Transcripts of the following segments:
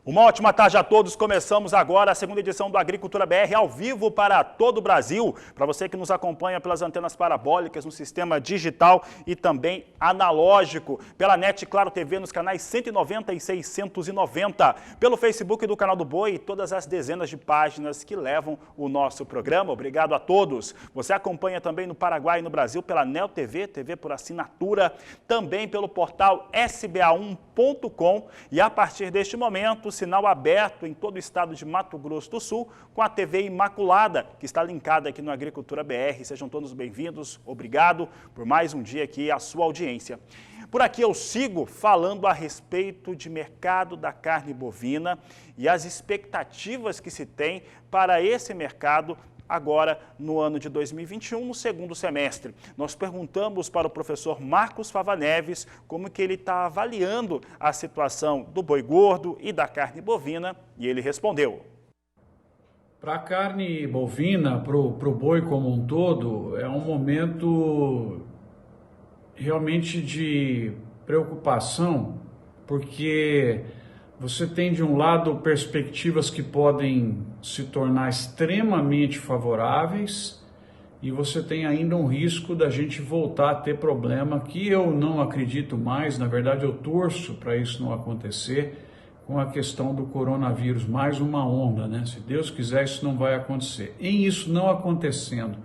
Uma ótima tarde a todos. Começamos agora a segunda edição do Agricultura BR ao vivo para todo o Brasil. Para você que nos acompanha pelas antenas parabólicas, no sistema digital e também analógico. Pela NET Claro TV nos canais 190 e 690. Pelo Facebook do Canal do Boi e todas as dezenas de páginas que levam o nosso programa. Obrigado a todos. Você acompanha também no Paraguai e no Brasil pela Neo TV, TV por assinatura. Também pelo portal sba1.com e a partir deste momento, sinal aberto em todo o estado de Mato Grosso do Sul, com a TV Imaculada, que está linkada aqui no Agricultura BR. Sejam todos bem-vindos, obrigado por mais um dia aqui a sua audiência. Por aqui eu sigo falando a respeito de mercado da carne bovina e as expectativas que se tem para esse mercado agora no ano de 2021, no segundo semestre. Nós perguntamos para o professor Marcos Fava Neves como que ele está avaliando a situação do boi gordo e da carne bovina e ele respondeu. Para a carne bovina, para o boi como um todo, é um momento realmente de preocupação, porque você tem de um lado perspectivas que podem se tornar extremamente favoráveis e você tem ainda um risco da gente voltar a ter problema que eu não acredito mais, na verdade eu torço para isso não acontecer, com a questão do coronavírus, mais uma onda, né? Se Deus quiser isso não vai acontecer. Em isso não acontecendo,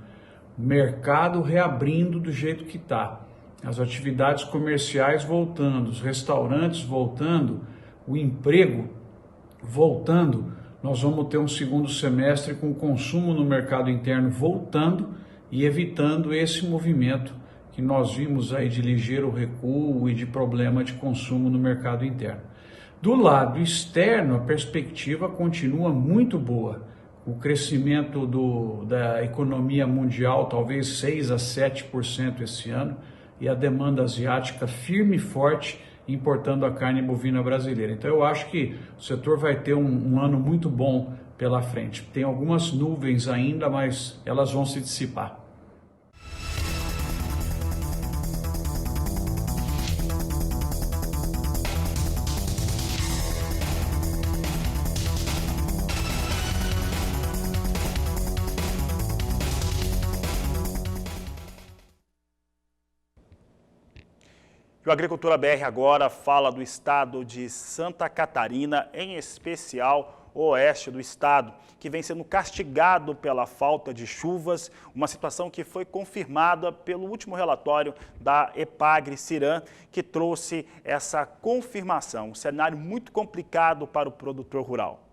o mercado reabrindo do jeito que está, as atividades comerciais voltando, os restaurantes voltando, o emprego voltando, nós vamos ter um segundo semestre com o consumo no mercado interno voltando e evitando esse movimento que nós vimos aí de ligeiro recuo e de problema de consumo no mercado interno. Do lado externo, a perspectiva continua muito boa. O crescimento da economia mundial, talvez 6 a 7% esse ano, e a demanda asiática firme e forte, importando a carne bovina brasileira. Então eu acho que o setor vai ter um ano muito bom pela frente. Tem algumas nuvens ainda, mas elas vão se dissipar. O Agricultura BR agora fala do estado de Santa Catarina, em especial o oeste do estado, que vem sendo castigado pela falta de chuvas, uma situação que foi confirmada pelo último relatório da Epagre-Ciran, que trouxe essa confirmação, um cenário muito complicado para o produtor rural.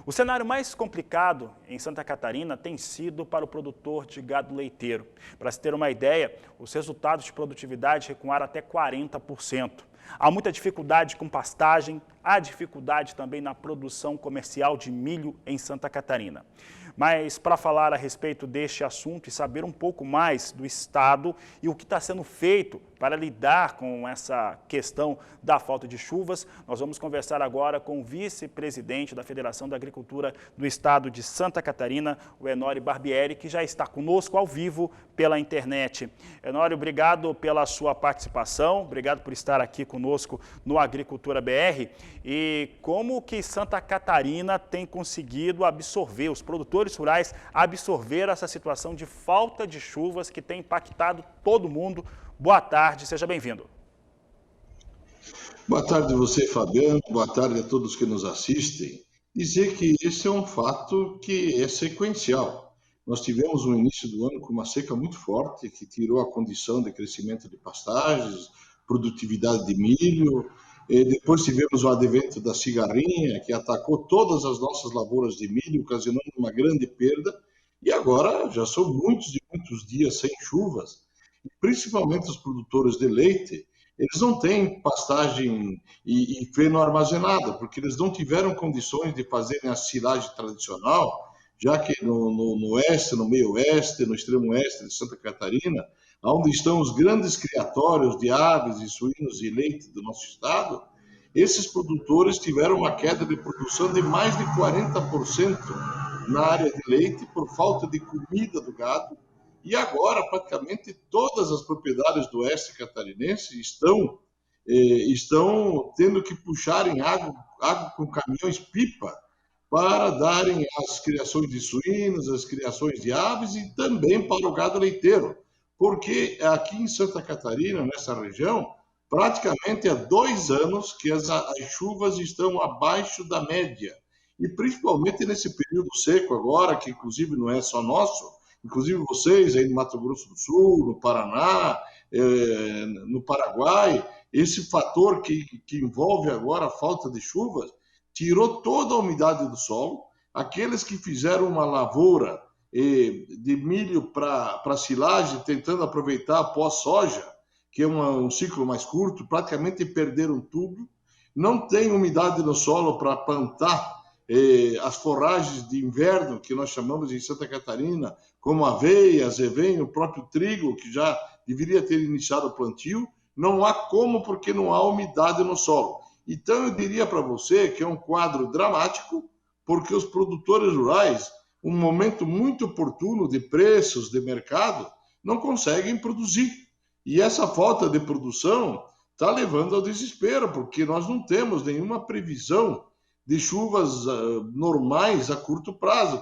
O cenário mais complicado em Santa Catarina tem sido para o produtor de gado leiteiro. Para se ter uma ideia, os resultados de produtividade recuaram até 40%. Há muita dificuldade com pastagem, há dificuldade também na produção comercial de milho em Santa Catarina. Mas para falar a respeito deste assunto e saber um pouco mais do estado e o que está sendo feito para lidar com essa questão da falta de chuvas, nós vamos conversar agora com o vice-presidente da Federação da Agricultura do estado de Santa Catarina, o Enório Barbieri, que já está conosco ao vivo pela internet. Enório, obrigado pela sua participação, obrigado por estar aqui conosco no Agricultura BR. E como que Santa Catarina tem conseguido absorver, os produtores rurais absorver essa situação de falta de chuvas que tem impactado todo mundo? Boa tarde, seja bem-vindo. Boa tarde a você, Fabiano. Boa tarde a todos que nos assistem. Dizer que esse é um fato que é sequencial. Nós tivemos um início do ano com uma seca muito forte, que tirou a condição de crescimento de pastagens, produtividade de milho. E depois tivemos o advento da cigarrinha, que atacou todas as nossas lavouras de milho, ocasionando uma grande perda. E agora já são muitos dias sem chuvas. Principalmente os produtores de leite, eles não têm pastagem e feno armazenada, porque eles não tiveram condições de fazerem a silagem tradicional, já que no oeste, no meio oeste, no extremo oeste de Santa Catarina, onde estão os grandes criatórios de aves e suínos e leite do nosso estado, esses produtores tiveram uma queda de produção de mais de 40% na área de leite por falta de comida do gado. E agora, praticamente todas as propriedades do oeste catarinense estão estão tendo que puxarem água com caminhões-pipa para darem as criações de suínos, as criações de aves e também para o gado leiteiro. Porque aqui em Santa Catarina, nessa região, praticamente há 2 anos que as chuvas estão abaixo da média. E principalmente nesse período seco agora, que inclusive não é só nosso, inclusive vocês aí no Mato Grosso do Sul, no Paraná, no Paraguai, esse fator que envolve agora a falta de chuvas, tirou toda a umidade do solo. Aqueles que fizeram uma lavoura de milho para silagem, tentando aproveitar após soja, que é um ciclo mais curto, praticamente perderam tudo. Não tem umidade no solo para plantar as forragens de inverno, que nós chamamos em Santa Catarina, como aveia, azevém, o próprio trigo, que já deveria ter iniciado o plantio. Não há como, porque não há umidade no solo. Então, eu diria para você que é um quadro dramático, porque os produtores rurais, um momento muito oportuno de preços, de mercado, não conseguem produzir. E essa falta de produção está levando ao desespero, porque nós não temos nenhuma previsão de chuvas normais a curto prazo.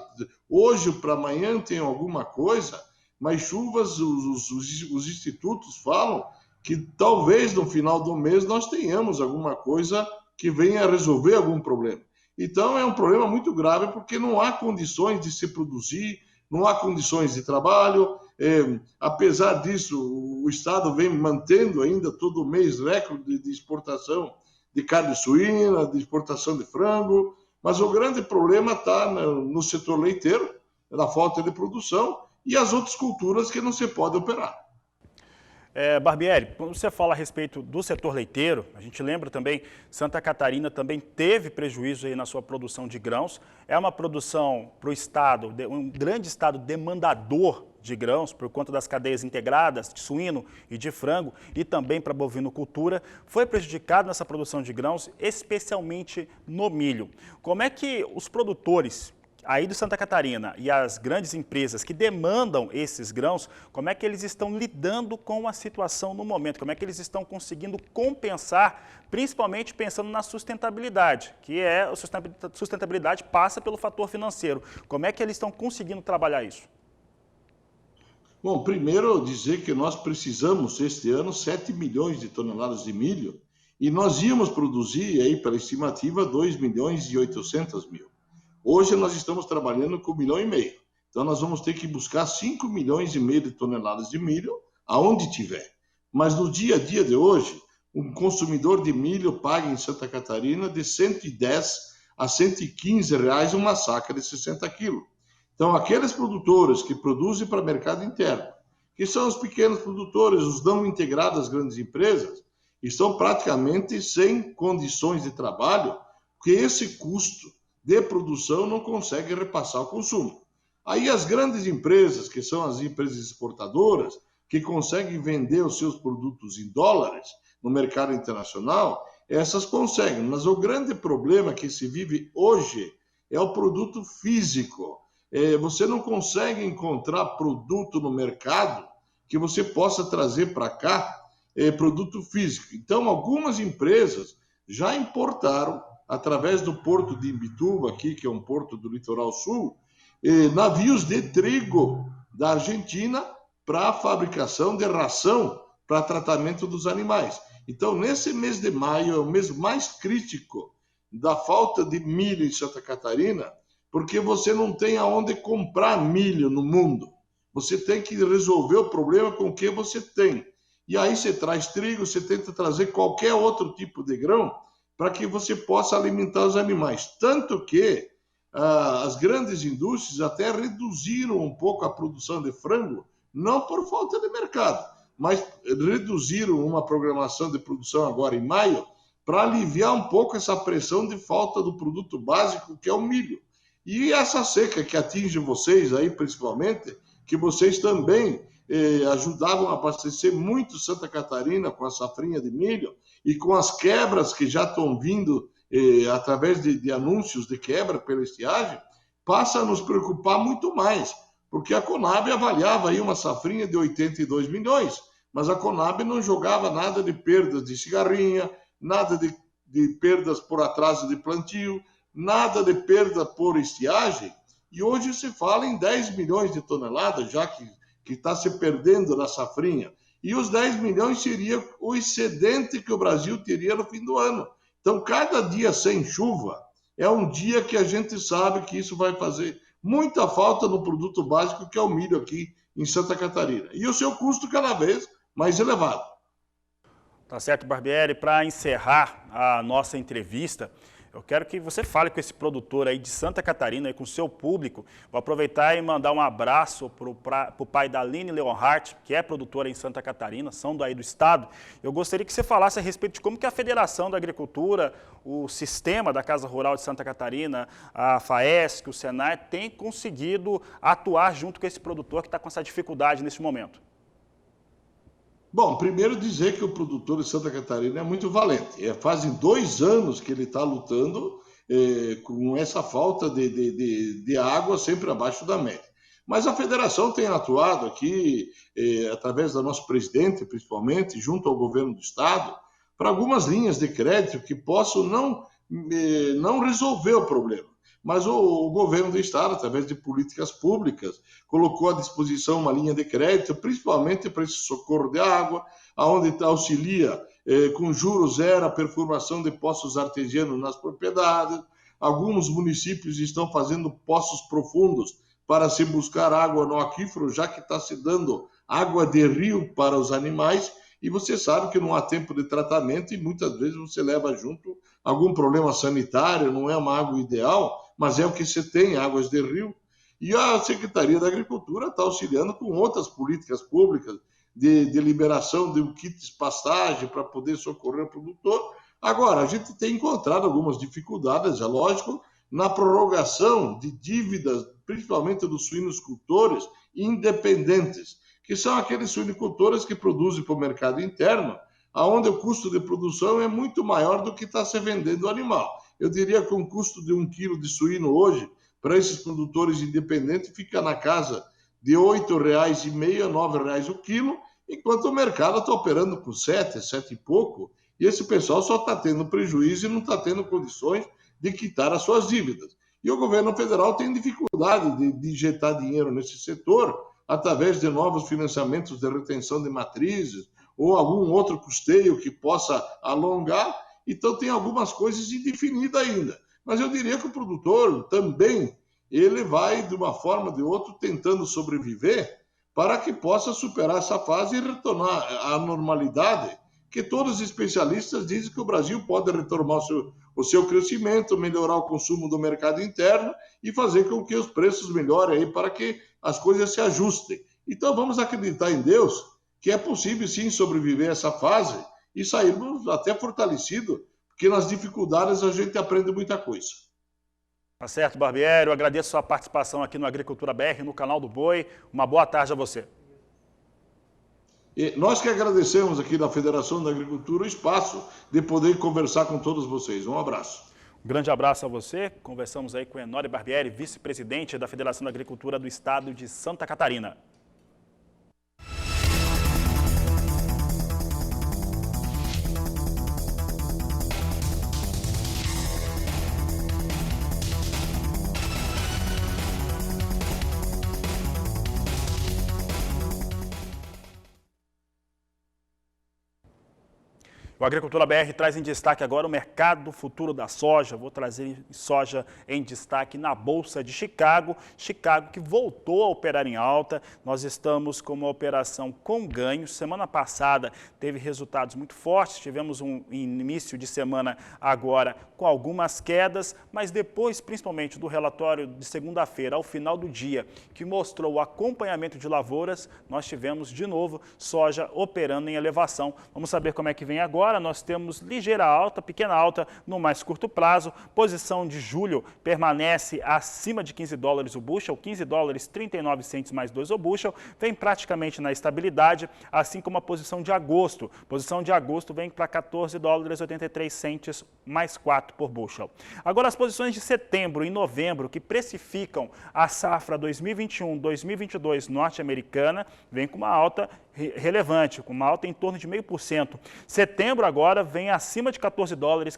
Hoje para amanhã tem alguma coisa, mas chuvas, os institutos falam que talvez no final do mês nós tenhamos alguma coisa que venha a resolver algum problema. Então é um problema muito grave, porque não há condições de se produzir, não há condições de trabalho. Apesar disso, o Estado vem mantendo ainda todo mês recorde de exportação de carne suína, de exportação de frango, mas o grande problema está no setor leiteiro, na falta de produção, e as outras culturas que não se pode operar. Barbieri, quando você fala a respeito do setor leiteiro, a gente lembra também, Santa Catarina também teve prejuízo aí na sua produção de grãos. É uma produção para o estado, um grande estado demandador de grãos, por conta das cadeias integradas de suíno e de frango, e também para a bovinocultura. Foi prejudicado nessa produção de grãos, especialmente no milho. Como é que os produtores aí de Santa Catarina e as grandes empresas que demandam esses grãos, como é que eles estão lidando com a situação no momento? Como é que eles estão conseguindo compensar, principalmente pensando na sustentabilidade, que a sustentabilidade passa pelo fator financeiro. Como é que eles estão conseguindo trabalhar isso? Bom, primeiro dizer que nós precisamos este ano 7 milhões de toneladas de milho e nós íamos produzir aí pela estimativa 2 milhões e 800 mil. Hoje nós estamos trabalhando com 1,5 milhão. Então nós vamos ter que buscar 5,5 milhões de toneladas de milho, aonde tiver. Mas no dia a dia de hoje, um consumidor de milho paga em Santa Catarina de R$ 110 a R$ 115 reais uma saca de 60 quilos. Então aqueles produtores que produzem para o mercado interno, que são os pequenos produtores, os não integrados às grandes empresas, estão praticamente sem condições de trabalho, porque esse custo de produção não consegue repassar o consumo. Aí as grandes empresas, que são as empresas exportadoras, que conseguem vender os seus produtos em dólares no mercado internacional, essas conseguem. Mas o grande problema que se vive hoje é o produto físico. Você não consegue encontrar produto no mercado que você possa trazer para cá, produto físico. Então, algumas empresas já importaram, através do porto de Imbituba, aqui, que é um porto do litoral sul, navios de trigo da Argentina para a fabricação de ração para tratamento dos animais. Então, nesse mês de maio, é o mês mais crítico da falta de milho em Santa Catarina, porque você não tem aonde comprar milho no mundo. Você tem que resolver o problema com o que você tem. E aí você traz trigo, você tenta trazer qualquer outro tipo de grão para que você possa alimentar os animais. Tanto que as grandes indústrias até reduziram um pouco a produção de frango, não por falta de mercado, mas reduziram uma programação de produção agora em maio para aliviar um pouco essa pressão de falta do produto básico, que é o milho. E essa seca que atinge vocês aí, principalmente, que vocês também ajudavam a abastecer muito Santa Catarina com a safrinha de milho, e com as quebras que já estão vindo através de anúncios de quebra pela estiagem, passa a nos preocupar muito mais, porque a Conab avaliava aí uma safrinha de 82 milhões, mas a Conab não jogava nada de perdas de cigarrinha, nada de perdas por atraso de plantio, nada de perda por estiagem, e hoje se fala em 10 milhões de toneladas, já que está se perdendo na safrinha. E os 10 milhões seria o excedente que o Brasil teria no fim do ano. Então, cada dia sem chuva é um dia que a gente sabe que isso vai fazer muita falta no produto básico, que é o milho aqui em Santa Catarina. E o seu custo cada vez mais elevado. Tá certo, Barbieri. Para encerrar a nossa entrevista, eu quero que você fale com esse produtor aí de Santa Catarina, aí com o seu público. Vou aproveitar e mandar um abraço para o pai da Aline Leonhardt, que é produtora em Santa Catarina, são daí do estado. Eu gostaria que você falasse a respeito de como que a Federação da Agricultura, o sistema da Casa Rural de Santa Catarina, a FAESC, o Senai, tem conseguido atuar junto com esse produtor que está com essa dificuldade nesse momento. Bom, primeiro dizer que o produtor de Santa Catarina é muito valente. Fazem 2 anos que ele está lutando com essa falta de água sempre abaixo da média. Mas a federação tem atuado aqui, através da nossa presidente, principalmente, junto ao governo do estado, para algumas linhas de crédito que possam não resolver o problema. Mas o governo do estado, através de políticas públicas, colocou à disposição uma linha de crédito, principalmente para esse socorro de água, onde auxilia com juros zero a perfuração de poços artesianos nas propriedades. Alguns municípios estão fazendo poços profundos para se buscar água no aquífero, já que está se dando água de rio para os animais, e você sabe que não há tempo de tratamento e muitas vezes você leva junto algum problema sanitário, não é uma água ideal, mas é o que se tem, águas de rio. E a Secretaria da Agricultura está auxiliando com outras políticas públicas de liberação de kits pastagem para poder socorrer o produtor. Agora, a gente tem encontrado algumas dificuldades, é lógico, na prorrogação de dívidas, principalmente dos suinocultores independentes, que são aqueles suinocultores que produzem para o mercado interno, onde o custo de produção é muito maior do que está se vendendo o animal. Eu diria que o custo de 1 quilo de suíno hoje, para esses produtores independentes, fica na casa de R$ 8,5 a R$ 9 o quilo, enquanto o mercado está operando por 7 e pouco, e esse pessoal só está tendo prejuízo e não está tendo condições de quitar as suas dívidas. E o governo federal tem dificuldade de injetar dinheiro nesse setor, através de novos financiamentos de retenção de matrizes, ou algum outro custeio que possa alongar. Então tem algumas coisas indefinidas ainda. Mas eu diria que o produtor também, ele vai de uma forma ou de outra tentando sobreviver para que possa superar essa fase e retornar à normalidade, que todos os especialistas dizem que o Brasil pode retomar o seu crescimento, melhorar o consumo do mercado interno e fazer com que os preços melhorem aí para que as coisas se ajustem. Então vamos acreditar em Deus que é possível sim sobreviver a essa fase e sairmos até fortalecido, porque nas dificuldades a gente aprende muita coisa. Tá certo, Barbieri. Eu agradeço a sua participação aqui no Agricultura BR, no canal do Boi. Uma boa tarde a você. E nós que agradecemos aqui da Federação da Agricultura o espaço de poder conversar com todos vocês. Um abraço. Um grande abraço a você. Conversamos aí com Enório Barbieri, vice-presidente da Federação da Agricultura do Estado de Santa Catarina. O Agricultura BR traz em destaque agora o mercado futuro da soja. Vou trazer soja em destaque na Bolsa de Chicago. Chicago que voltou a operar em alta. Nós estamos com uma operação com ganho. Semana passada teve resultados muito fortes. Tivemos um início de semana agora com algumas quedas, mas depois, principalmente do relatório de segunda-feira ao final do dia, que mostrou o acompanhamento de lavouras, nós tivemos de novo soja operando em elevação. Vamos saber como é que vem agora. Nós temos ligeira alta, pequena alta no mais curto prazo. Posição de julho permanece acima de $15 o bushel, $15 39 centes mais 2 o bushel, vem praticamente na estabilidade, assim como a posição de agosto. Posição de agosto vem para $14 83 centes mais 4 por bushel. Agora as posições de setembro e novembro que precificam a safra 2021-2022 norte-americana, vem com uma alta relevante, com uma alta em torno de 0,5%. Setembro agora vem acima de 14 dólares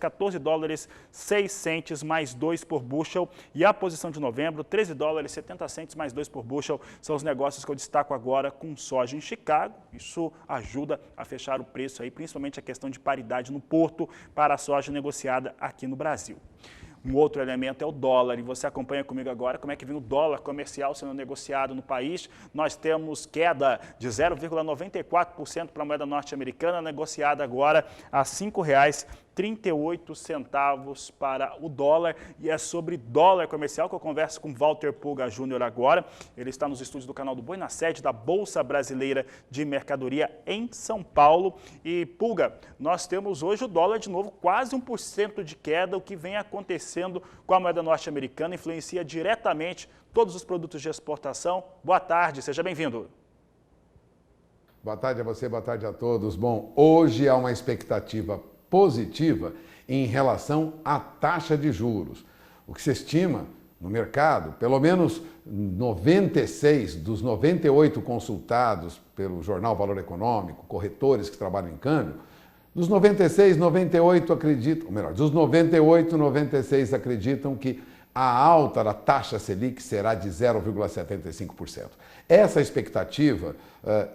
6 centes mais 2 por bushel, e a posição de novembro, 13 dólares 70 centes mais 2 por bushel, são os negócios que eu destaco agora com soja em Chicago. Isso ajuda a fechar o preço aí, principalmente a questão de paridade no porto para a soja negociada aqui no Brasil. Um outro elemento é o dólar, e você acompanha comigo agora como é que vem o dólar comercial sendo negociado no país. Nós temos queda de 0,94% para a moeda norte-americana, negociada agora a R$ 5,38 para o dólar. E é sobre dólar comercial que eu converso com Walter Pulga Júnior agora. Ele está nos estúdios do Canal do Boi, na sede da Bolsa Brasileira de Mercadoria em São Paulo. E, Pulga, nós temos hoje o dólar de novo quase 1% de queda. O que vem acontecendo com a moeda norte-americana influencia diretamente todos os produtos de exportação. Boa tarde, seja bem-vindo. Boa tarde a você, boa tarde a todos. Bom, hoje há uma expectativa positiva em relação à taxa de juros. O que se estima no mercado, pelo menos 96 dos 98 consultados pelo jornal Valor Econômico, corretores que trabalham em câmbio, dos 96, 98 acreditam, ou melhor, dos 98, 96 acreditam que a alta da taxa Selic será de 0,75%. Essa expectativa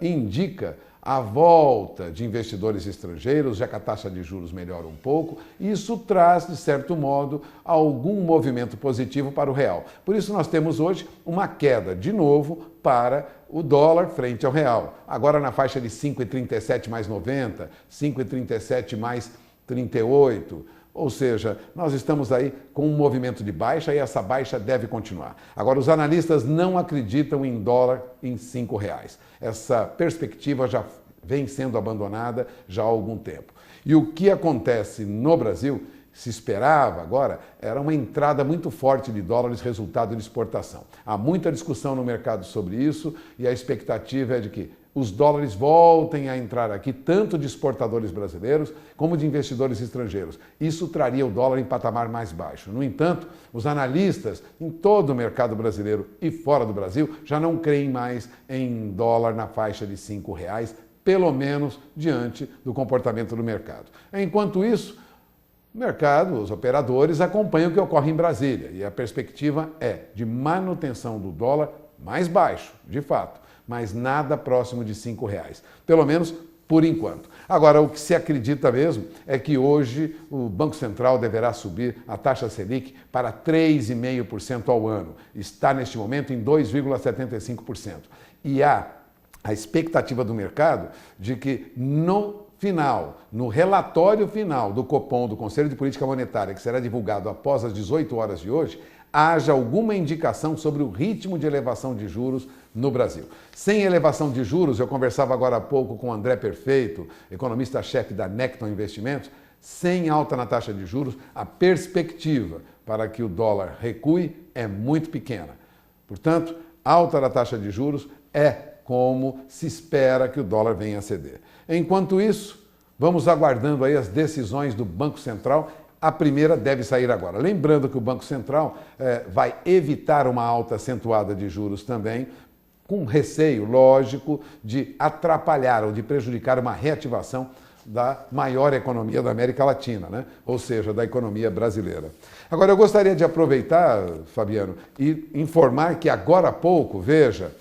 indica a volta de investidores estrangeiros, já que a taxa de juros melhora um pouco. Isso traz, de certo modo, algum movimento positivo para o real. Por isso nós temos hoje uma queda, de novo, para o dólar frente ao real. Agora na faixa de 5,37 mais 90, 5,37 mais 38. Ou seja, nós estamos aí com um movimento de baixa e essa baixa deve continuar. Agora, os analistas não acreditam em dólar em R$ 5. Essa perspectiva já vem sendo abandonada já há algum tempo. E o que acontece no Brasil, se esperava agora, era uma entrada muito forte de dólares resultado de exportação. Há muita discussão no mercado sobre isso e a expectativa é de que os dólares voltem a entrar aqui, tanto de exportadores brasileiros como de investidores estrangeiros. Isso traria o dólar em patamar mais baixo. No entanto, os analistas em todo o mercado brasileiro e fora do Brasil já não creem mais em dólar na faixa de R$ 5, pelo menos diante do comportamento do mercado. Enquanto isso, o mercado, os operadores acompanham o que ocorre em Brasília e a perspectiva é de manutenção do dólar mais baixo, de fato, mas nada próximo de R$ 5, pelo menos por enquanto. Agora, o que se acredita mesmo é que hoje o Banco Central deverá subir a taxa Selic para 3,5% ao ano. Está neste momento em 2,75%. E há a expectativa do mercado de que no relatório final do Copom, do Conselho de Política Monetária, que será divulgado após as 18 horas de hoje, haja alguma indicação sobre o ritmo de elevação de juros no Brasil. Sem elevação de juros, eu conversava agora há pouco com o André Perfeito, economista-chefe da Necton Investimentos, sem alta na taxa de juros, a perspectiva para que o dólar recue é muito pequena. Portanto, alta da taxa de juros é como se espera que o dólar venha a ceder. Enquanto isso, vamos aguardando aí as decisões do Banco Central. A primeira deve sair agora. Lembrando que o Banco Central vai evitar uma alta acentuada de juros também, com receio, lógico, de atrapalhar ou de prejudicar uma reativação da maior economia da América Latina, né? Ou seja, da economia brasileira. Agora, eu gostaria de aproveitar, Fabiano, e informar que agora há pouco, veja,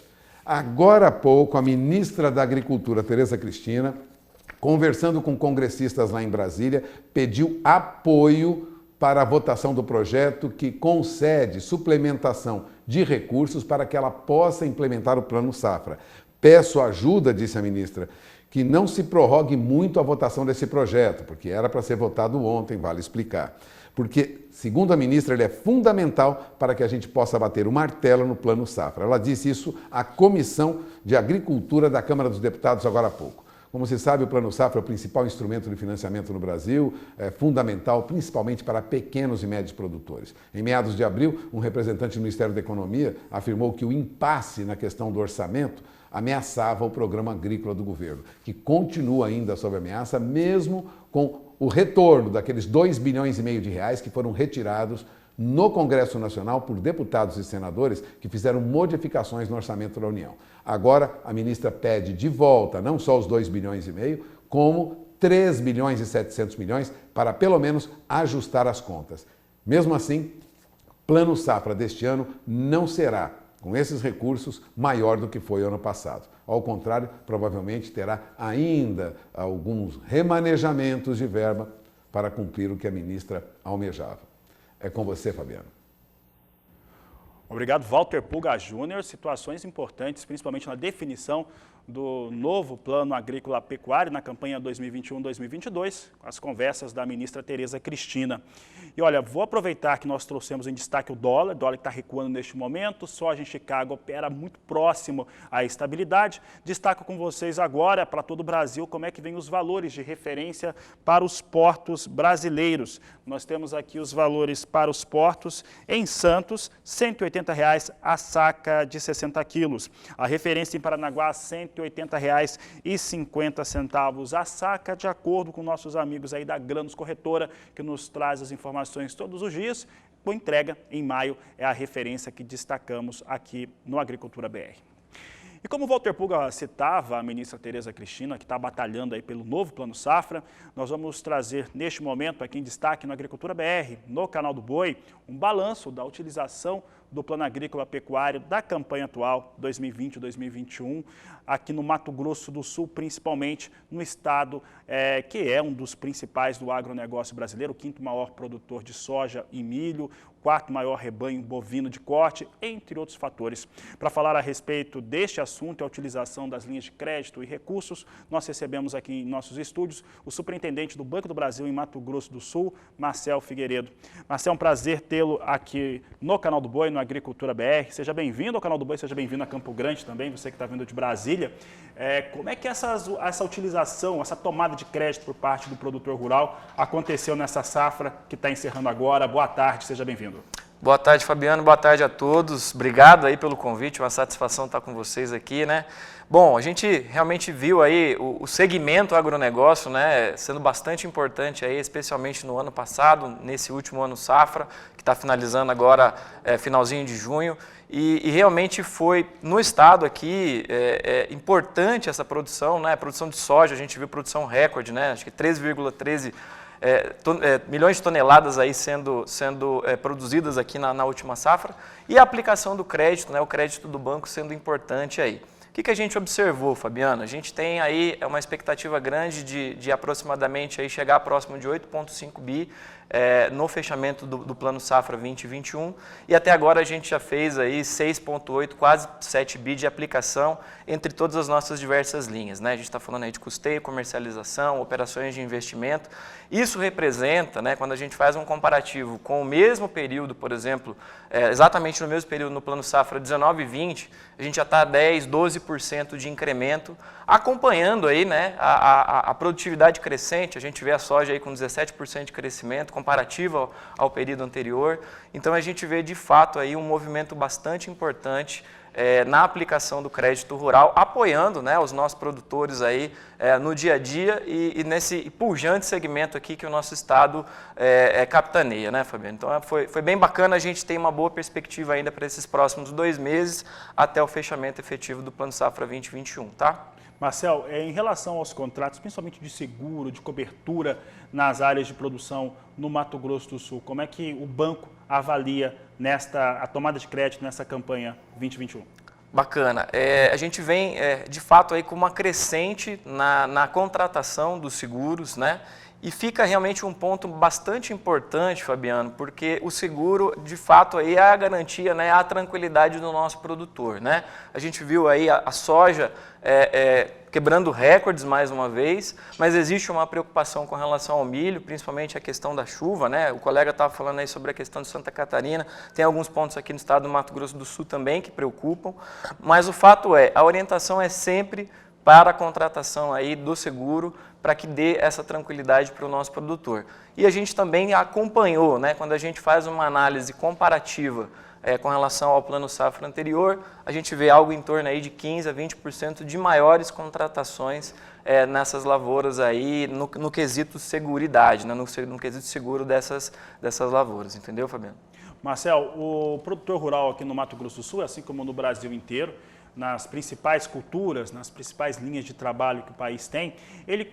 agora há pouco a ministra da Agricultura, Tereza Cristina, conversando com congressistas lá em Brasília, pediu apoio para a votação do projeto que concede suplementação de recursos para que ela possa implementar o Plano Safra. Peço ajuda, disse a ministra, que não se prorrogue muito a votação desse projeto, porque era para ser votado ontem, vale explicar. Porque, segundo a ministra, ele é fundamental para que a gente possa bater o martelo no Plano Safra. Ela disse isso à Comissão de Agricultura da Câmara dos Deputados agora há pouco. Como se sabe, o Plano Safra é o principal instrumento de financiamento no Brasil, é fundamental principalmente para pequenos e médios produtores. Em meados de abril, um representante do Ministério da Economia afirmou que o impasse na questão do orçamento ameaçava o programa agrícola do governo, que continua ainda sob ameaça, mesmo com o retorno daqueles 2,5 bilhões de reais que foram retirados no Congresso Nacional por deputados e senadores que fizeram modificações no orçamento da União. Agora, a ministra pede de volta não só os 2,5 bilhões, como 3 bilhões e 700 milhões para pelo menos ajustar as contas. Mesmo assim, Plano Safra deste ano não será, com esses recursos, maior do que foi o ano passado. Ao contrário, provavelmente terá ainda alguns remanejamentos de verba para cumprir o que a ministra almejava. É com você, Fabiano. Obrigado, Walter Pulga Júnior. Situações importantes, principalmente na definição do novo Plano Agrícola Pecuário na campanha 2021-2022, com as conversas da ministra Tereza Cristina. E olha, vou aproveitar que nós trouxemos em destaque o dólar que está recuando neste momento, soja em Chicago opera muito próximo à estabilidade. Destaco com vocês agora, para todo o Brasil, como é que vem os valores de referência para os portos brasileiros. Nós temos aqui os valores para os portos em Santos, R$ 180 a saca de 60 quilos. A referência em Paranaguá, R$ 180,50 a saca, de acordo com nossos amigos aí da Grãos Corretora, que nos traz as informações todos os dias. Com entrega em maio é a referência que destacamos aqui no Agricultura BR. E como o Walter Pulga citava, a ministra Tereza Cristina, que está batalhando aí pelo novo Plano Safra, nós vamos trazer neste momento aqui em destaque no Agricultura BR, no canal do Boi, um balanço da utilização do Plano Agrícola Pecuário da campanha atual 2020-2021, aqui no Mato Grosso do Sul, principalmente no estado que é um dos principais do agronegócio brasileiro, o 5º maior produtor de soja e milho, 4º maior rebanho bovino de corte, entre outros fatores. Para falar a respeito deste assunto e a utilização das linhas de crédito e recursos, nós recebemos aqui em nossos estúdios o superintendente do Banco do Brasil em Mato Grosso do Sul, Marcel Figueiredo. Marcel, é um prazer tê-lo aqui no canal do Boi, no Agricultura BR. Seja bem-vindo ao canal do Boi, seja bem-vindo a Campo Grande também, você que está vindo de Brasília. Como é que essa utilização, essa tomada de crédito por parte do produtor rural aconteceu nessa safra que está encerrando agora? Boa tarde, seja bem-vindo. Boa tarde, Fabiano. Boa tarde a todos. Obrigado aí pelo convite, uma satisfação estar com vocês aqui, né? Bom, a gente realmente viu aí o segmento agronegócio, né, sendo bastante importante aí, especialmente no ano passado, nesse último ano safra, que está finalizando agora, finalzinho de junho, e realmente foi no estado aqui importante essa produção, né, a produção de soja, a gente viu produção recorde, né, acho que 3,13 milhões de toneladas aí sendo produzidas aqui na última safra, e a aplicação do crédito, né, o crédito do banco sendo importante aí. O que a gente observou, Fabiano? A gente tem aí uma expectativa grande de aproximadamente aí chegar próximo de 8,5 bi no fechamento do Plano Safra 2021, e até agora a gente já fez aí 6,8, quase 7 bi de aplicação entre todas as nossas diversas linhas, né? A gente está falando aí de custeio, comercialização, operações de investimento. Isso representa, né, quando a gente faz um comparativo com o mesmo período, por exemplo, exatamente no mesmo período no Plano Safra 19 e 20, a gente já está 10, 12% de incremento, acompanhando aí, né, a produtividade crescente. A gente vê a soja aí com 17% de crescimento comparativo ao período anterior. Então a gente vê de fato aí um movimento bastante importante na aplicação do crédito rural, apoiando, né, os nossos produtores aí no dia a dia e nesse pujante segmento aqui que o nosso estado capitaneia, né, Fabiano? Então foi bem bacana, a gente tem uma boa perspectiva ainda para esses próximos 2 meses até o fechamento efetivo do Plano Safra 2021, tá? Marcel, em relação aos contratos, principalmente de seguro, de cobertura nas áreas de produção no Mato Grosso do Sul, como é que o banco avalia a tomada de crédito nessa campanha 2021? Bacana. A gente vem, de fato, aí com uma crescente na contratação dos seguros, né? E fica realmente um ponto bastante importante, Fabiano, porque o seguro, de fato, aí é a garantia, né, a tranquilidade do nosso produtor, né? A gente viu aí a soja quebrando recordes mais uma vez, mas existe uma preocupação com relação ao milho, principalmente a questão da chuva, né? O colega estava falando aí sobre a questão de Santa Catarina, tem alguns pontos aqui no estado do Mato Grosso do Sul também que preocupam, mas o fato a orientação é sempre para a contratação aí do seguro, para que dê essa tranquilidade para o nosso produtor. E a gente também acompanhou, né, quando a gente faz uma análise comparativa com relação ao Plano Safra anterior, a gente vê algo em torno aí de 15% a 20% de maiores contratações nessas lavouras aí, no quesito seguridade, né, no quesito seguro dessas lavouras, entendeu, Fabiano? Marcel, o produtor rural aqui no Mato Grosso do Sul, assim como no Brasil inteiro, nas principais culturas, nas principais linhas de trabalho que o país tem, ele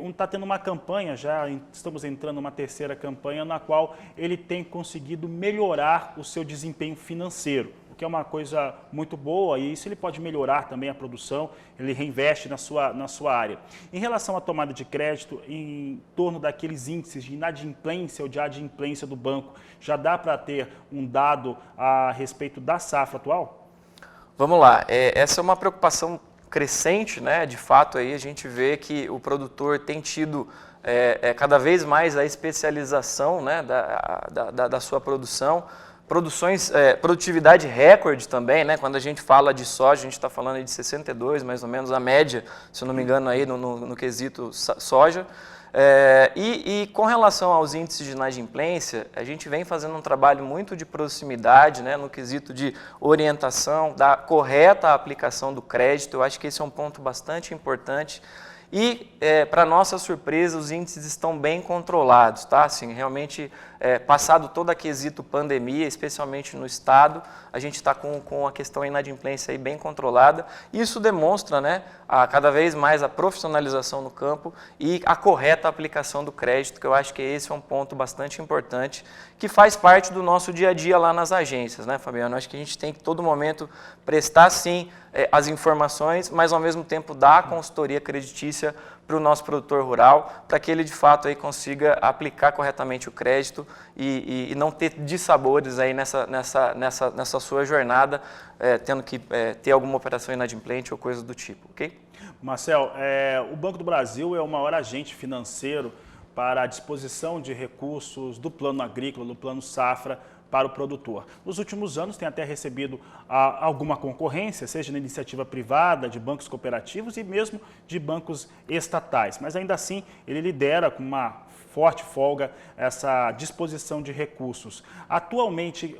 está tendo uma campanha, já estamos entrando numa terceira campanha, na qual ele tem conseguido melhorar o seu desempenho financeiro, o que é uma coisa muito boa, e isso ele pode melhorar também a produção, ele reinveste na sua área. Em relação à tomada de crédito, em torno daqueles índices de inadimplência ou de adimplência do banco, já dá para ter um dado a respeito da safra atual? Vamos lá, essa é uma preocupação crescente, né? De fato, aí a gente vê que o produtor tem tido cada vez mais a especialização, né, da sua produção, produtividade recorde também, né? Quando a gente fala de soja, a gente está falando aí de 62, mais ou menos, a média, se eu não me engano, aí no quesito soja. E com relação aos índices de inadimplência, a gente vem fazendo um trabalho muito de proximidade, né, no quesito de orientação, da correta aplicação do crédito. Eu acho que esse é um ponto bastante importante. E, para nossa surpresa, os índices estão bem controlados, tá? Assim, realmente, passado todo a quesito pandemia, especialmente no estado, a gente está com a questão da inadimplência aí bem controlada. Isso demonstra, né, cada vez mais a profissionalização no campo e a correta aplicação do crédito, que eu acho que esse é um ponto bastante importante, que faz parte do nosso dia a dia lá nas agências, né, Fabiano? Eu acho que a gente tem que, todo momento, prestar, sim, as informações, mas, ao mesmo tempo, dar a consultoria creditícia para o nosso produtor rural, para que ele, de fato, aí consiga aplicar corretamente o crédito e não ter dissabores aí nessa sua jornada, tendo que ter alguma operação inadimplente ou coisa do tipo, ok? Marcel, o Banco do Brasil é o maior agente financeiro para a disposição de recursos do plano agrícola, do plano safra, para o produtor. Nos últimos anos tem até recebido alguma concorrência, seja na iniciativa privada, de bancos cooperativos e mesmo de bancos estatais, mas ainda assim ele lidera com uma forte folga essa disposição de recursos. Atualmente,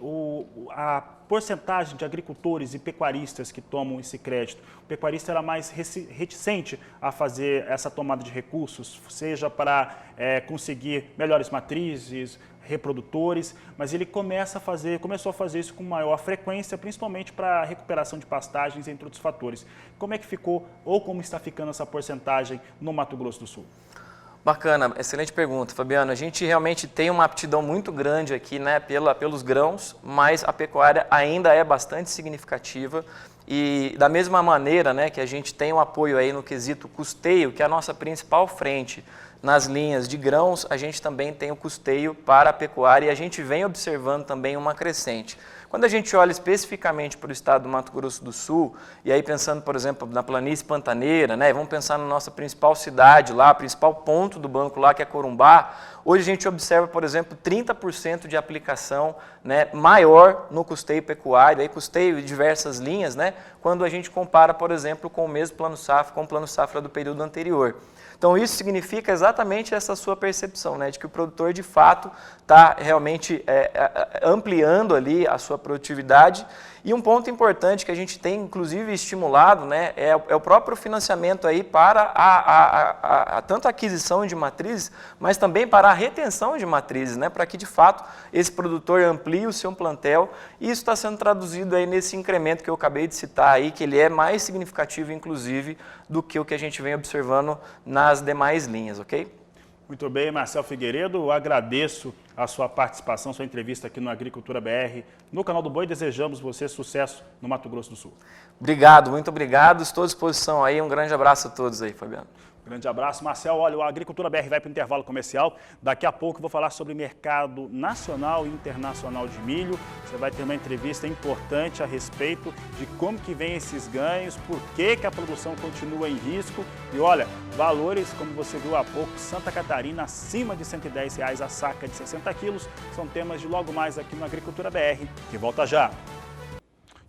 a porcentagem de agricultores e pecuaristas que tomam esse crédito, o pecuarista era mais reticente a fazer essa tomada de recursos, seja para conseguir melhores matrizes, reprodutores, mas ele começou a fazer isso com maior frequência, principalmente para a recuperação de pastagens, entre outros fatores. Como é que ficou ou como está ficando essa porcentagem no Mato Grosso do Sul? Bacana, excelente pergunta, Fabiano. A gente realmente tem uma aptidão muito grande aqui, né, pelos grãos, mas a pecuária ainda é bastante significativa. E da mesma maneira, né, que a gente tem um apoio aí no quesito custeio, que é a nossa principal frente nas linhas de grãos, a gente também tem o custeio para a pecuária e a gente vem observando também uma crescente. Quando a gente olha especificamente para o estado do Mato Grosso do Sul, e aí pensando, por exemplo, na planície pantaneira, né, vamos pensar na nossa principal cidade lá, principal ponto do banco lá, que é Corumbá, hoje a gente observa, por exemplo, 30% de aplicação, né, maior no custeio pecuário, aí custeio de diversas linhas, né, quando a gente compara, por exemplo, com o mesmo plano safra, com o plano safra do período anterior. Então, isso significa exatamente essa sua percepção, né, de que o produtor, de fato, está realmente ampliando ali a sua produtividade. E um ponto importante que a gente tem, inclusive, estimulado, né, é o próprio financiamento aí para tanto a aquisição de matrizes, mas também para a retenção de matrizes, né, para que, de fato, esse produtor amplie o seu plantel. E isso está sendo traduzido aí nesse incremento que eu acabei de citar aí, que ele é mais significativo, inclusive, do que o que a gente vem observando nas demais linhas, ok? Muito bem, Marcel Figueiredo, eu agradeço a sua participação, sua entrevista aqui no Agricultura BR, no canal do Boi. Desejamos você sucesso no Mato Grosso do Sul. Obrigado, muito obrigado. Estou à disposição aí. Um grande abraço a todos aí, Fabiano. Grande abraço, Marcel. Olha, o Agricultura BR vai para o intervalo comercial. Daqui a pouco eu vou falar sobre mercado nacional e internacional de milho. Você vai ter uma entrevista importante a respeito de como que vem esses ganhos, por que a produção continua em risco. E olha, valores, como você viu há pouco, Santa Catarina acima de R$ 110 a saca de 60 quilos. São temas de logo mais aqui no Agricultura BR, que volta já.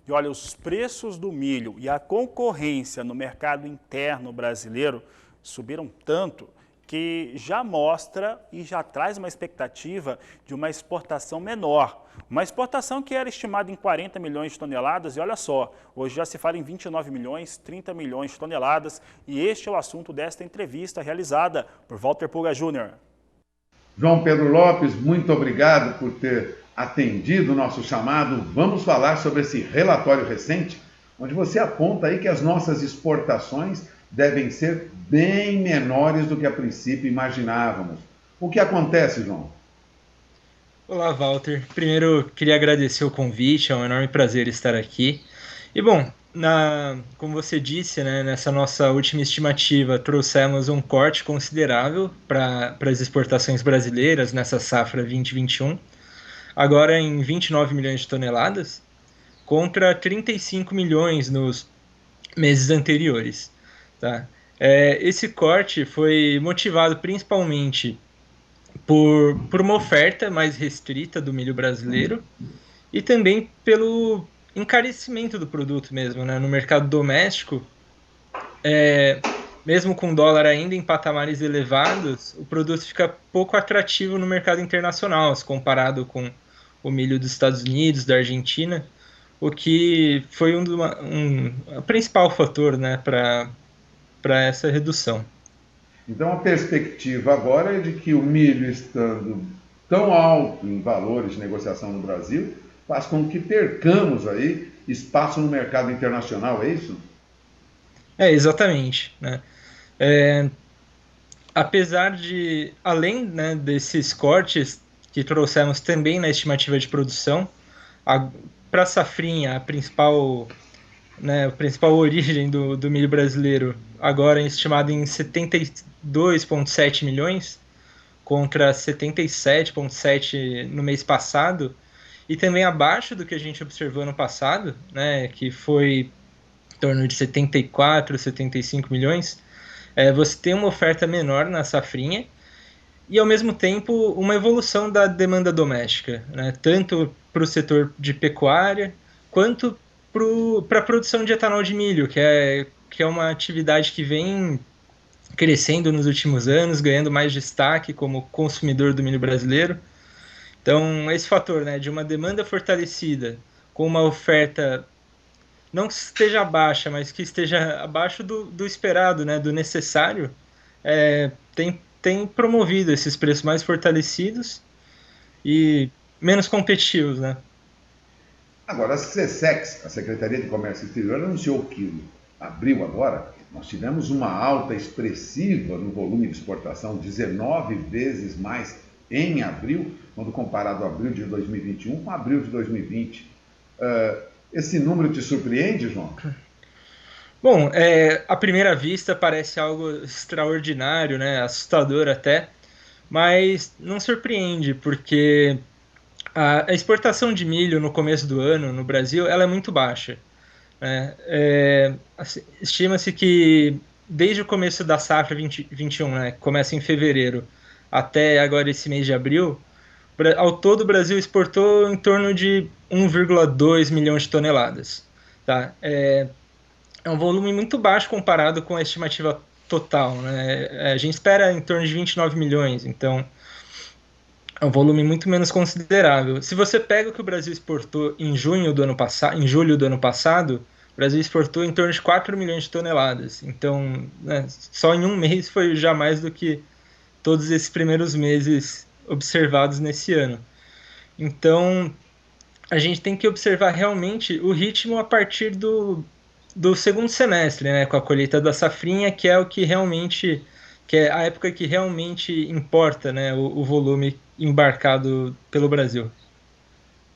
E olha, os preços do milho e a concorrência no mercado interno brasileiro subiram tanto que já mostra e já traz uma expectativa de uma exportação menor. Uma exportação que era estimada em 40 milhões de toneladas e olha só, hoje já se fala em 29 milhões, 30 milhões de toneladas e este é o assunto desta entrevista realizada por Walter Pulga Júnior. João Pedro Lopes, muito obrigado por ter atendido o nosso chamado, vamos falar sobre esse relatório recente, onde você aponta aí que as nossas exportações devem ser bem menores do que a princípio imaginávamos. O que acontece, João? Olá, Walter. Primeiro, queria agradecer o convite, é um enorme prazer estar aqui. E bom, como você disse, né, nessa nossa última estimativa, trouxemos um corte considerável para as exportações brasileiras nessa safra 2021, agora em 29 milhões de toneladas, contra 35 milhões nos meses anteriores. Tá? Esse corte foi motivado principalmente por uma oferta mais restrita do milho brasileiro e também pelo encarecimento do produto mesmo, né? No mercado doméstico, mesmo com o dólar ainda em patamares elevados, o produto fica pouco atrativo no mercado internacional, se comparado com o milho dos Estados Unidos, da Argentina, o que foi o principal fator, né, para essa redução. Então a perspectiva agora é de que o milho estando tão alto em valores de negociação no Brasil, faz com que percamos aí espaço no mercado internacional, é isso? Exatamente, né? Apesar de, além, né, desses cortes que trouxemos também na estimativa de produção, para a safrinha, a principal origem do milho brasileiro, agora estimada em 72,7 milhões, contra 77,7 no mês passado, e também abaixo do que a gente observou no passado, né, que foi em torno de 74, 75 milhões, você tem uma oferta menor na safrinha e, ao mesmo tempo, uma evolução da demanda doméstica, né, tanto para o setor de pecuária quanto para a produção de etanol de milho, que é uma atividade que vem crescendo nos últimos anos, ganhando mais destaque como consumidor do milho brasileiro. Então, esse fator, né, de uma demanda fortalecida com uma oferta não que esteja baixa, mas que esteja abaixo do esperado, né, do necessário, tem promovido esses preços mais fortalecidos e menos competitivos, né? Agora, a SECEX, a Secretaria de Comércio Exterior, anunciou que em abril agora, nós tivemos uma alta expressiva no volume de exportação, 19 vezes mais em abril, quando comparado abril de 2021 com abril de 2020. Esse número te surpreende, João? Bom, à primeira vista parece algo extraordinário, né? Assustador até, mas não surpreende, porque a exportação de milho no começo do ano no Brasil ela é muito baixa, né? Estima-se que desde o começo da safra 2021, né, que começa em fevereiro, até agora esse mês de abril, ao todo o Brasil exportou em torno de 1,2 milhão de toneladas. Tá? É um volume muito baixo comparado com a estimativa total, né? A gente espera em torno de 29 milhões, então é um volume muito menos considerável. Se você pega o que o Brasil exportou em julho do ano passado, o Brasil exportou em torno de 4 milhões de toneladas. Então, né, só em um mês foi já mais do que todos esses primeiros meses observados nesse ano. Então, a gente tem que observar realmente o ritmo a partir do segundo semestre, né, com a colheita da safrinha, que é o que realmente, que é a época que realmente importa, né, o volume embarcado pelo Brasil.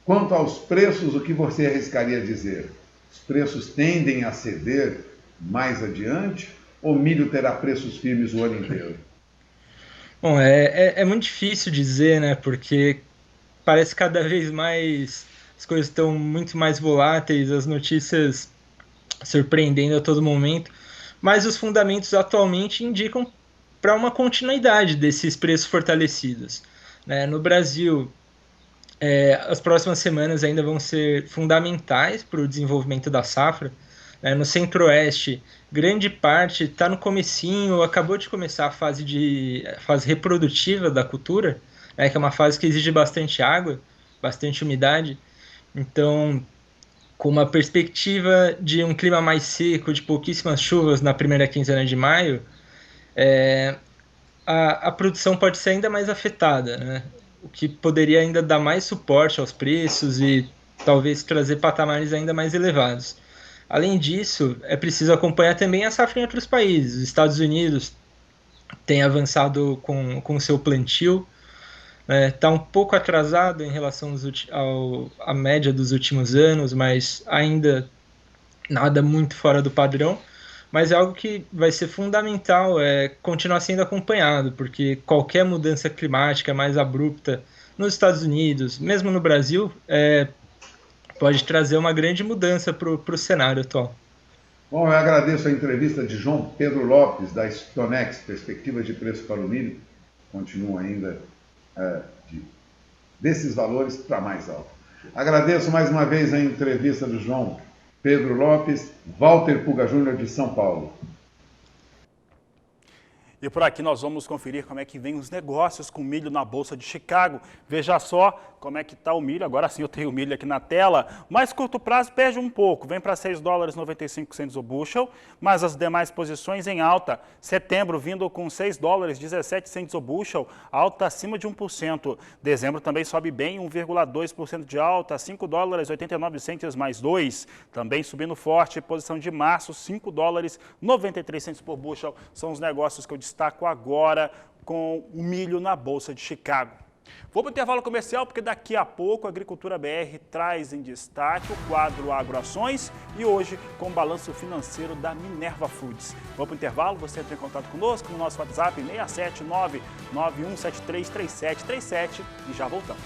Quanto aos preços, o que você arriscaria dizer? Os preços tendem a ceder mais adiante ou o milho terá preços firmes o ano inteiro? Bom, é muito difícil dizer, né, porque parece que cada vez mais as coisas estão muito mais voláteis, as notícias surpreendendo a todo momento, mas os fundamentos atualmente indicam para uma continuidade desses preços fortalecidos, né? No Brasil, as próximas semanas ainda vão ser fundamentais para o desenvolvimento da safra, né? No Centro-Oeste, grande parte está no comecinho, acabou de começar a fase reprodutiva da cultura, né? Que é uma fase que exige bastante água, bastante umidade. Então, com uma perspectiva de um clima mais seco, de pouquíssimas chuvas na primeira quinzena de maio, a produção pode ser ainda mais afetada, né? O que poderia ainda dar mais suporte aos preços e talvez trazer patamares ainda mais elevados. Além disso, é preciso acompanhar também a safra em outros países. Os Estados Unidos tem avançado com o seu plantio, está um pouco atrasado em relação à média dos últimos anos, mas ainda nada muito fora do padrão. Mas é algo que vai ser fundamental continuar sendo acompanhado, porque qualquer mudança climática mais abrupta nos Estados Unidos, mesmo no Brasil, pode trazer uma grande mudança para o cenário atual. Bom, eu agradeço a entrevista de João Pedro Lopes, da Stonex, perspectivas de preço para o milho, continua ainda desses valores para mais alto. Agradeço mais uma vez a entrevista do João Pedro Lopes, Walter Puga Júnior, de São Paulo. E por aqui nós vamos conferir como é que vem os negócios com milho na Bolsa de Chicago. Veja só como é que está o milho. Agora sim eu tenho o milho aqui na tela. Mais curto prazo perde um pouco, vem para $6,95 o bushel, mas as demais posições em alta. Setembro vindo com $6,17 o bushel, alta acima de 1%. Dezembro também sobe bem, 1,2% de alta, $5,89 mais 2. Também subindo forte, posição de março, $5,93 por bushel. São os negócios que eu destaco agora com o milho na Bolsa de Chicago. Vou para o intervalo comercial, porque daqui a pouco a Agricultura BR traz em destaque o quadro Agroações e hoje com o balanço financeiro da Minerva Foods. Vou para o intervalo, você entra em contato conosco no nosso WhatsApp 67991733737 e já voltamos.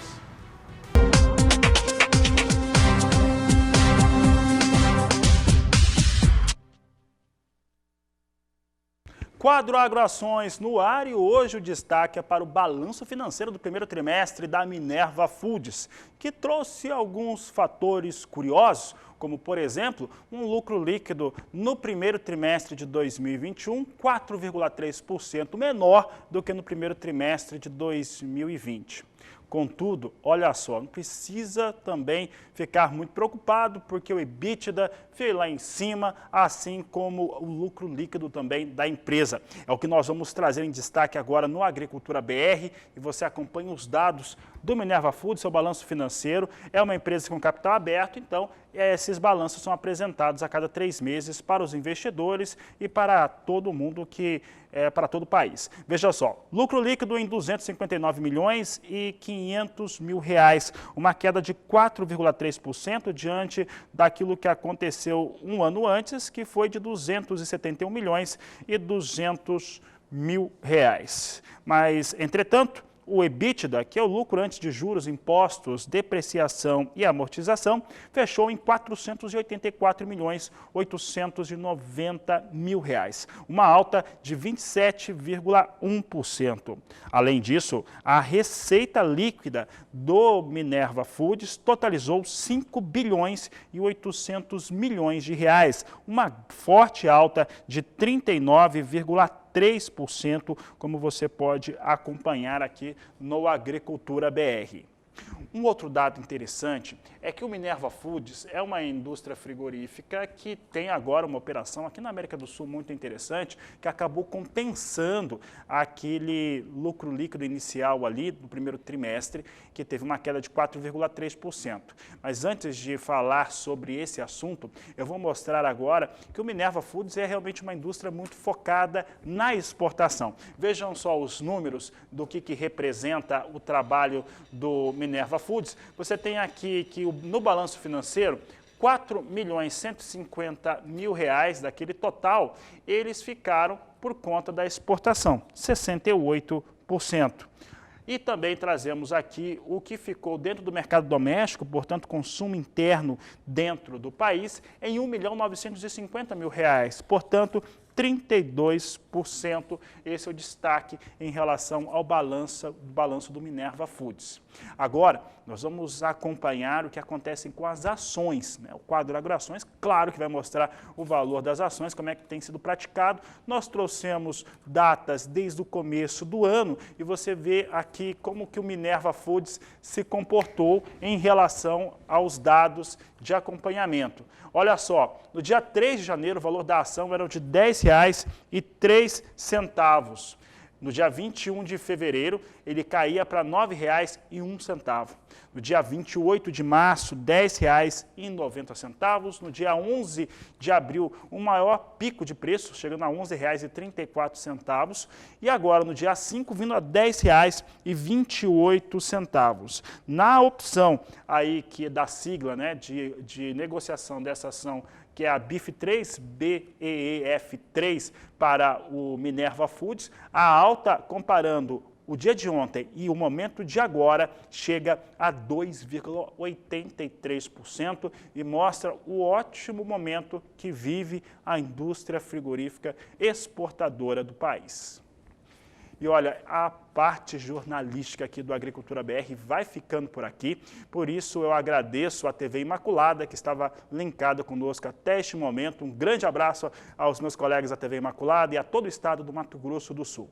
Quadro Agroações no ar e hoje o destaque é para o balanço financeiro do primeiro trimestre da Minerva Foods, que trouxe alguns fatores curiosos, como, por exemplo, um lucro líquido no primeiro trimestre de 2021, 4,3% menor do que no primeiro trimestre de 2020. Contudo, olha só, não precisa também ficar muito preocupado, porque o EBITDA veio lá em cima, assim como o lucro líquido também da empresa. É o que nós vamos trazer em destaque agora no Agricultura BR e você acompanha os dados do Minerva Foods, seu balanço financeiro. É uma empresa com capital aberto, então esses balanços são apresentados a cada 3 meses para os investidores e para todo mundo para todo o país. Veja só, lucro líquido em 259 milhões e 500 mil reais, uma queda de 4,3% diante daquilo que aconteceu um ano antes, que foi de 271 milhões e 200 mil reais. Mas, entretanto, o EBITDA, que é o lucro antes de juros, impostos, depreciação e amortização, fechou em 484 milhões 890 mil reais, uma alta de 27,1%. Além disso, a receita líquida do Minerva Foods totalizou 5 bilhões e 800 milhões de reais, uma forte alta de 39,3%, como você pode acompanhar aqui no Agricultura BR. Um outro dado interessante é que o Minerva Foods é uma indústria frigorífica que tem agora uma operação aqui na América do Sul muito interessante, que acabou compensando aquele lucro líquido inicial ali do primeiro trimestre, que teve uma queda de 4,3%. Mas antes de falar sobre esse assunto, eu vou mostrar agora que o Minerva Foods é realmente uma indústria muito focada na exportação. Vejam só os números do que representa o trabalho do Minerva Foods. Você tem aqui que no balanço financeiro, 4 milhões 150 mil reais daquele total, eles ficaram por conta da exportação, 68%. E também trazemos aqui o que ficou dentro do mercado doméstico, portanto, consumo interno dentro do país, em 1 milhão 950 mil reais, portanto, 32%. Esse é o destaque em relação ao balanço do Minerva Foods. Agora, nós vamos acompanhar o que acontece com as ações, né? O quadro Agroações, claro que vai mostrar o valor das ações, como é que tem sido praticado. Nós trouxemos datas desde o começo do ano e você vê aqui como que o Minerva Foods se comportou em relação aos dados de acompanhamento. Olha só, no dia 3 de janeiro o valor da ação era de R$ 10,03. No dia 21 de fevereiro, ele caía para R$ 9,01. No dia 28 de março, R$ 10,90. No dia 11 de abril, o maior pico de preço, chegando a R$ 11,34. E agora, no dia 5, vindo a R$ 10,28. Na opção aí que é da sigla, né, de negociação dessa ação, que é a BIF3, BEEF3, para o Minerva Foods, a alta, comparando o dia de ontem e o momento de agora, chega a 2,83% e mostra o ótimo momento que vive a indústria frigorífica exportadora do país. E olha, a parte jornalística aqui do Agricultura BR vai ficando por aqui, por isso eu agradeço a TV Imaculada, que estava linkada conosco até este momento. Um grande abraço aos meus colegas da TV Imaculada e a todo o estado do Mato Grosso do Sul.